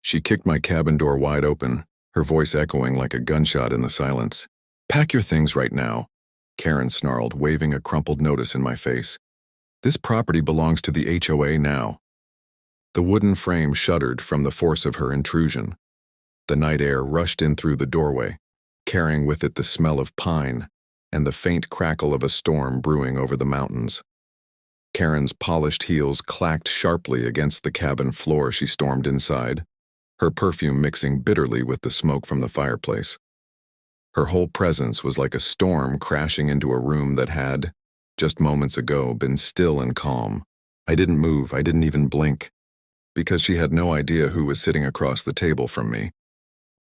She kicked my cabin door wide open, her voice echoing like a gunshot in the silence. "Pack your things right now," Karen snarled, waving a crumpled notice in my face. "This property belongs to the HOA now." The wooden frame shuddered from the force of her intrusion. The night air rushed in through the doorway, carrying with it the smell of pine and the faint crackle of a storm brewing over the mountains. Karen's polished heels clacked sharply against the cabin floor she stormed inside, her perfume mixing bitterly with the smoke from the fireplace. Her whole presence was like a storm crashing into a room that had, just moments ago, been still and calm. I didn't move, I didn't even blink, because she had no idea who was sitting across the table from me.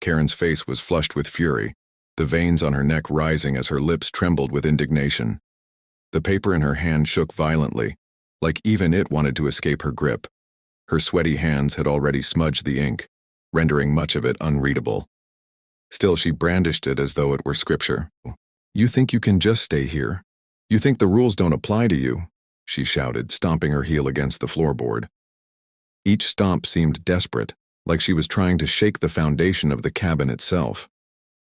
Karen's face was flushed with fury, the veins on her neck rising as her lips trembled with indignation. The paper in her hand shook violently, like even it wanted to escape her grip. Her sweaty hands had already smudged the ink, rendering much of it unreadable. Still, she brandished it as though it were scripture. "You think you can just stay here? You think the rules don't apply to you?" she shouted, stomping her heel against the floorboard. Each stomp seemed desperate, like she was trying to shake the foundation of the cabin itself.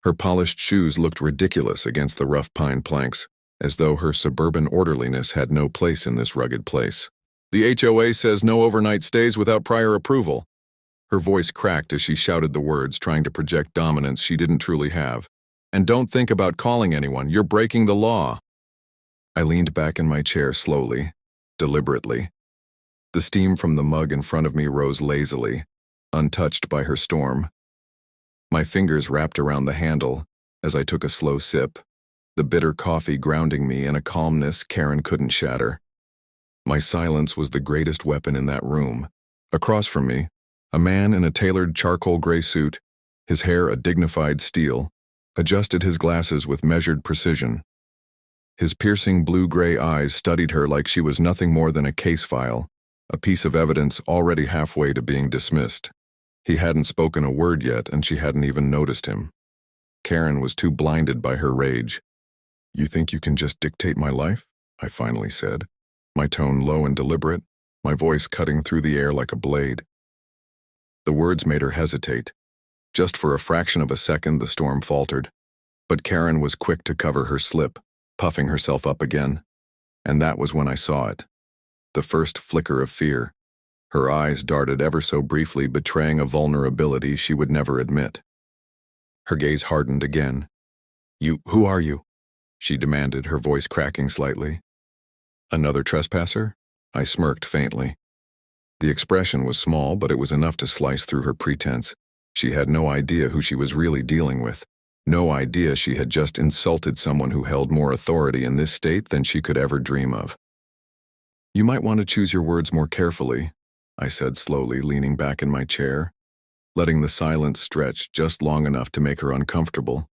Her polished shoes looked ridiculous against the rough pine planks, as though her suburban orderliness had no place in this rugged place. "The HOA says no overnight stays without prior approval." Her voice cracked as she shouted the words, trying to project dominance she didn't truly have. "And don't think about calling anyone, you're breaking the law." I leaned back in my chair slowly, deliberately. The steam from the mug in front of me rose lazily, untouched by her storm. My fingers wrapped around the handle as I took a slow sip, the bitter coffee grounding me in a calmness Karen couldn't shatter. My silence was the greatest weapon in that room. Across from me, a man in a tailored charcoal gray suit, his hair a dignified steel, adjusted his glasses with measured precision. His piercing blue-gray eyes studied her like she was nothing more than a case file, a piece of evidence already halfway to being dismissed. He hadn't spoken a word yet, and she hadn't even noticed him. Karen was too blinded by her rage. "You think you can just dictate my life?" I finally said, my tone low and deliberate, my voice cutting through the air like a blade. The words made her hesitate. Just for a fraction of a second, the storm faltered. But Karen was quick to cover her slip, puffing herself up again. And that was when I saw it. The first flicker of fear. Her eyes darted ever so briefly, betraying a vulnerability she would never admit. Her gaze hardened again. Who are you?" she demanded, her voice cracking slightly. "Another trespasser?" I smirked faintly. The expression was small, but it was enough to slice through her pretense. She had no idea who she was really dealing with. No idea she had just insulted someone who held more authority in this state than she could ever dream of. "You might want to choose your words more carefully," I said slowly, leaning back in my chair, letting the silence stretch just long enough to make her uncomfortable.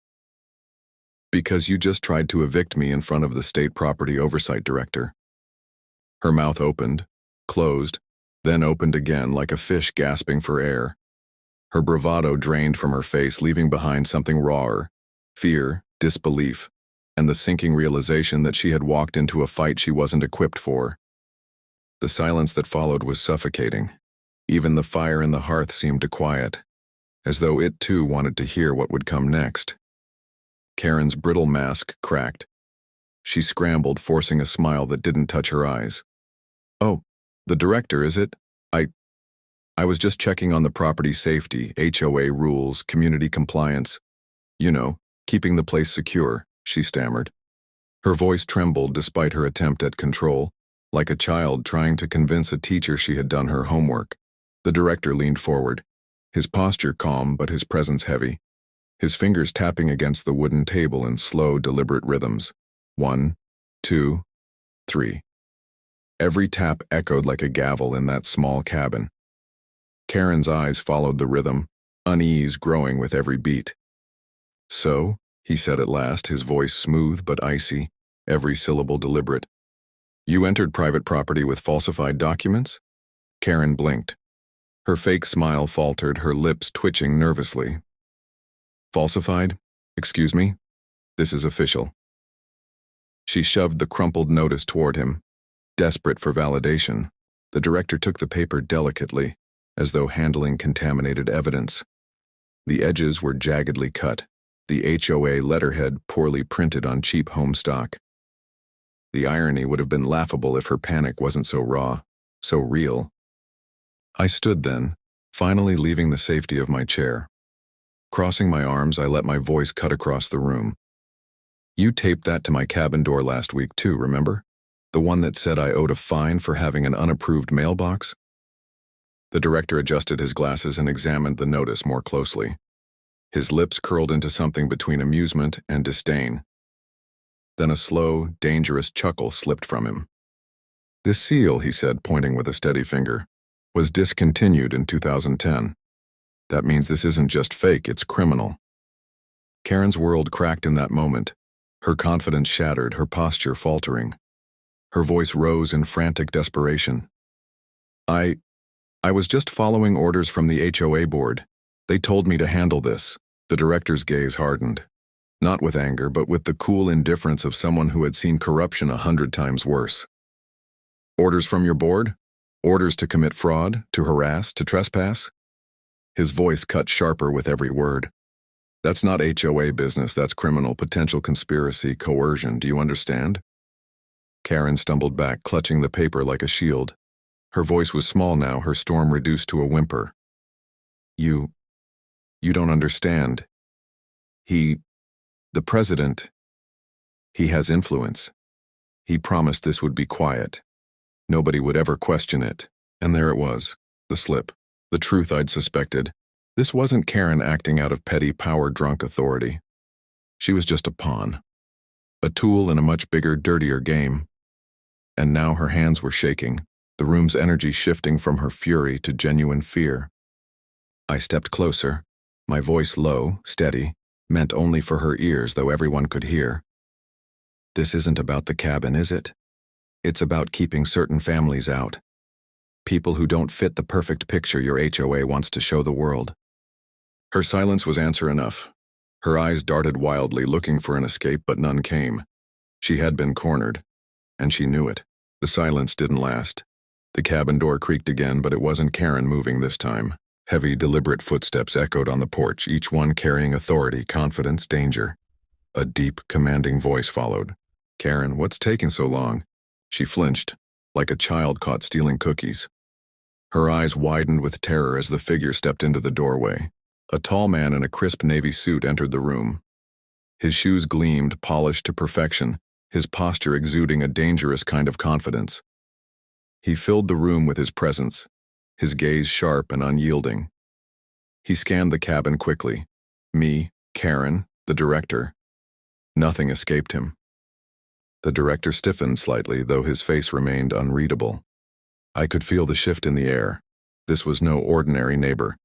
"Because you just tried to evict me in front of the state property oversight director." Her mouth opened, closed, then opened again like a fish gasping for air. Her bravado drained from her face, leaving behind something rawer, fear, disbelief, and the sinking realization that she had walked into a fight she wasn't equipped for. The silence that followed was suffocating. Even the fire in the hearth seemed to quiet, as though it too wanted to hear what would come next. Karen's brittle mask cracked. She scrambled, forcing a smile that didn't touch her eyes. "Oh, the director, is it? I was just checking on the property safety, HOA rules, community compliance. You know, keeping the place secure," she stammered. Her voice trembled despite her attempt at control, like a child trying to convince a teacher she had done her homework. The director leaned forward, his posture calm but his presence heavy, his fingers tapping against the wooden table in slow, deliberate rhythms. 1, 2, 3. Every tap echoed like a gavel in that small cabin. Karen's eyes followed the rhythm, unease growing with every beat. "So," he said at last, his voice smooth but icy, every syllable deliberate. "You entered private property with falsified documents?" Karen blinked. Her fake smile faltered, her lips twitching nervously. "Falsified? Excuse me? This is official." She shoved the crumpled notice toward him. Desperate for validation, the director took the paper delicately, as though handling contaminated evidence. The edges were jaggedly cut, the HOA letterhead poorly printed on cheap home stock. The irony would have been laughable if her panic wasn't so raw, so real. I stood then, finally leaving the safety of my chair. Crossing my arms, I let my voice cut across the room. You taped that to my cabin door last week too, remember? The one that said I owed a fine for having an unapproved mailbox? The director adjusted his glasses and examined the notice more closely. His lips curled into something between amusement and disdain. Then a slow, dangerous chuckle slipped from him. This seal, he said, pointing with a steady finger, was discontinued in 2010. That means this isn't just fake, it's criminal. Karen's world cracked in that moment, her confidence shattered, her posture faltering. Her voice rose in frantic desperation. I was just following orders from the HOA board. They told me to handle this. The director's gaze hardened. Not with anger, but with the cool indifference of someone who had seen corruption 100 times worse. Orders from your board? Orders to commit fraud, to harass, to trespass? His voice cut sharper with every word. That's not HOA business, that's criminal, potential conspiracy, coercion, do you understand? Karen stumbled back, clutching the paper like a shield. Her voice was small now, her storm reduced to a whimper. You don't understand. The president, he has influence. He promised this would be quiet. Nobody would ever question it. And there it was, the slip, the truth I'd suspected. This wasn't Karen acting out of petty power-drunk authority. She was just a pawn. A tool in a much bigger, dirtier game. And now her hands were shaking, the room's energy shifting from her fury to genuine fear. I stepped closer, my voice low, steady, meant only for her ears, though everyone could hear. This isn't about the cabin, is it? It's about keeping certain families out. People who don't fit the perfect picture your HOA wants to show the world. Her silence was answer enough. Her eyes darted wildly, looking for an escape, but none came. She had been cornered, and she knew it. The silence didn't last. The cabin door creaked again, but it wasn't Karen moving this time. Heavy, deliberate footsteps echoed on the porch, each one carrying authority, confidence, danger. A deep, commanding voice followed. Karen, what's taking so long? She flinched, like a child caught stealing cookies. Her eyes widened with terror as the figure stepped into the doorway. A tall man in a crisp navy suit entered the room. His shoes gleamed, polished to perfection, his posture exuding a dangerous kind of confidence. He filled the room with his presence, his gaze sharp and unyielding. He scanned the cabin quickly. Me, Karen, the director. Nothing escaped him. The director stiffened slightly, though his face remained unreadable. I could feel the shift in the air. This was no ordinary neighbor.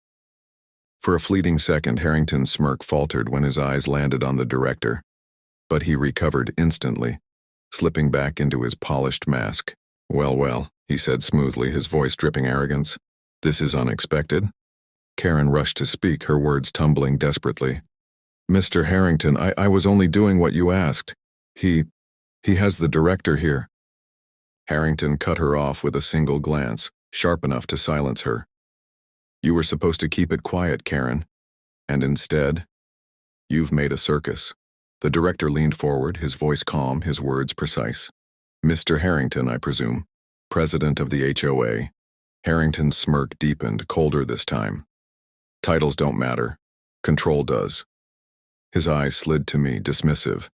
For a fleeting second, Harrington's smirk faltered when his eyes landed on the director. But he recovered instantly, slipping back into his polished mask. Well, he said smoothly, his voice dripping arrogance. This is unexpected. Karen rushed to speak, her words tumbling desperately. Mr. Harrington, I was only doing what you asked. He has the director here. Harrington cut her off with a single glance, sharp enough to silence her. You were supposed to keep it quiet, Karen. And instead, you've made a circus. The director leaned forward, his voice calm, his words precise. Mr. Harrington, I presume, president of the HOA. Harrington's smirk deepened, colder this time. Titles don't matter. Control does. His eyes slid to me, dismissive.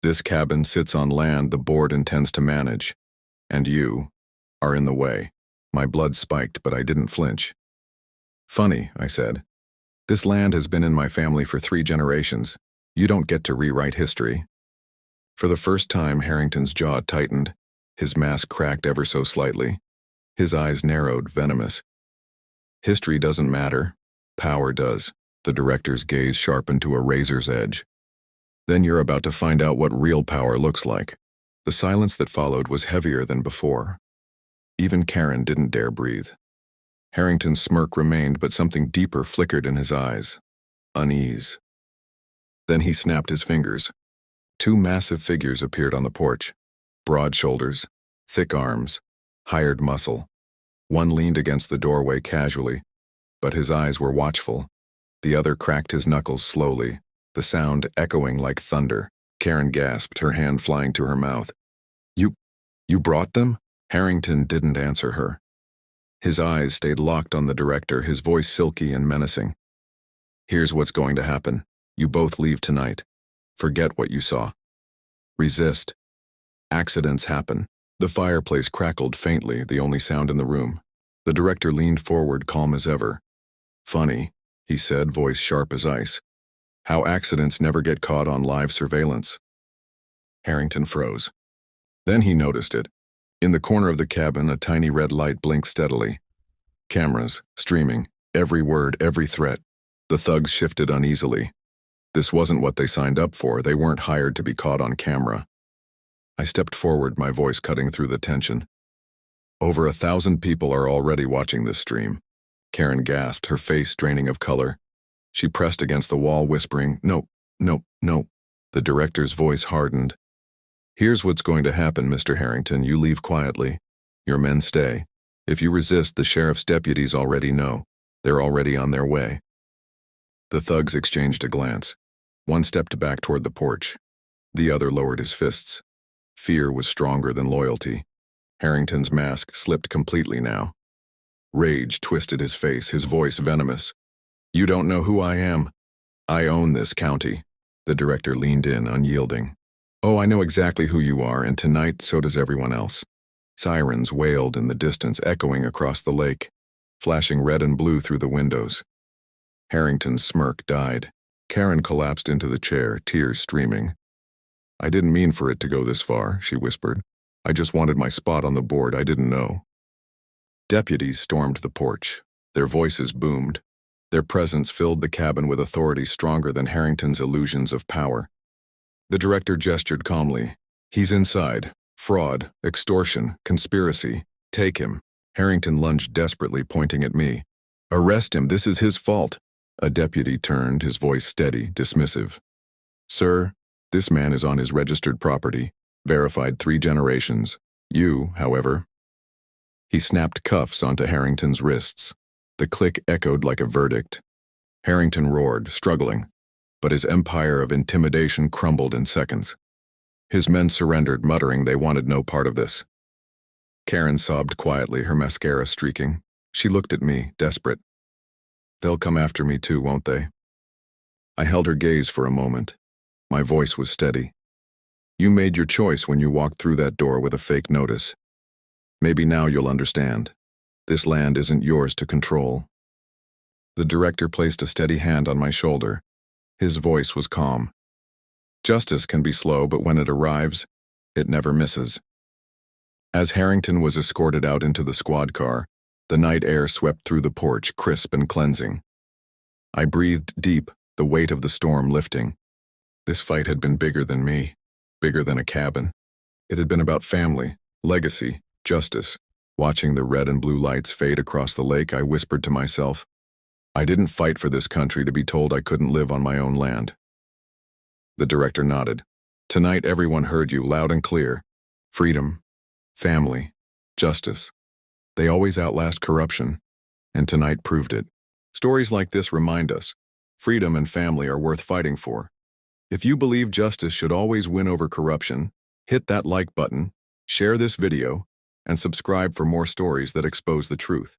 This cabin sits on land the board intends to manage, and you are in the way. My blood spiked, but I didn't flinch. Funny, I said. This land has been in my family for 3 generations. You don't get to rewrite history. For the first time, Harrington's jaw tightened. His mask cracked ever so slightly. His eyes narrowed, venomous. History doesn't matter. Power does. The director's gaze sharpened to a razor's edge. Then you're about to find out what real power looks like. The silence that followed was heavier than before. Even Karen didn't dare breathe. Harrington's smirk remained, but something deeper flickered in his eyes. Unease. Then he snapped his fingers. 2 massive figures appeared on the porch. Broad shoulders, thick arms, hired muscle. One leaned against the doorway casually, but his eyes were watchful. The other cracked his knuckles slowly, the sound echoing like thunder. Karen gasped, her hand flying to her mouth. You brought them? Harrington didn't answer her. His eyes stayed locked on the director, his voice silky and menacing. Here's what's going to happen. You both leave tonight. Forget what you saw. Resist. Accidents happen. The fireplace crackled faintly, the only sound in the room. The director leaned forward, calm as ever. Funny, he said, voice sharp as ice. How accidents never get caught on live surveillance. Harrington froze. Then he noticed it. In the corner of the cabin, a tiny red light blinked steadily. Cameras, streaming, every word, every threat. The thugs shifted uneasily. This wasn't what they signed up for. They weren't hired to be caught on camera. I stepped forward, my voice cutting through the tension. Over 1,000 people are already watching this stream. Karen gasped, her face draining of color. She pressed against the wall, whispering, "No, no, no." The director's voice hardened. Here's what's going to happen, Mr. Harrington. You leave quietly. Your men stay. If you resist, the sheriff's deputies already know. They're already on their way. The thugs exchanged a glance. One stepped back toward the porch. The other lowered his fists. Fear was stronger than loyalty. Harrington's mask slipped completely now. Rage twisted his face, his voice venomous. You don't know who I am. I own this county. The director leaned in, unyielding. Oh, I know exactly who you are, and tonight so does everyone else. Sirens wailed in the distance, echoing across the lake, flashing red and blue through the windows. Harrington's smirk died. Karen collapsed into the chair, tears streaming. I didn't mean for it to go this far, she whispered. I just wanted my spot on the board. I didn't know. Deputies stormed the porch. Their voices boomed. Their presence filled the cabin with authority stronger than Harrington's illusions of power. The director gestured calmly. He's inside. Fraud, extortion, conspiracy. Take him. Harrington lunged desperately, pointing at me. Arrest him. This is his fault. A deputy turned, his voice steady, dismissive. Sir, this man is on his registered property, verified 3 generations. You, however. He snapped cuffs onto Harrington's wrists. The click echoed like a verdict. Harrington roared, struggling, but his empire of intimidation crumbled in seconds. His men surrendered, muttering they wanted no part of this. Karen sobbed quietly, her mascara streaking. She looked at me, desperate. They'll come after me too, won't they? I held her gaze for a moment. My voice was steady. You made your choice when you walked through that door with a fake notice. Maybe now you'll understand. This land isn't yours to control. The director placed a steady hand on my shoulder. His voice was calm. Justice can be slow, but when it arrives, it never misses. As Harrington was escorted out into the squad car, the night air swept through the porch, crisp and cleansing. I breathed deep, the weight of the storm lifting. This fight had been bigger than me, bigger than a cabin. It had been about family, legacy, justice. Watching the red and blue lights fade across the lake, I whispered to myself, I didn't fight for this country to be told I couldn't live on my own land. The director nodded. Tonight everyone heard you loud and clear. Freedom, family, justice. They always outlast corruption, and tonight proved it. Stories like this remind us, freedom and family are worth fighting for. If you believe justice should always win over corruption, hit that like button, share this video, and subscribe for more stories that expose the truth.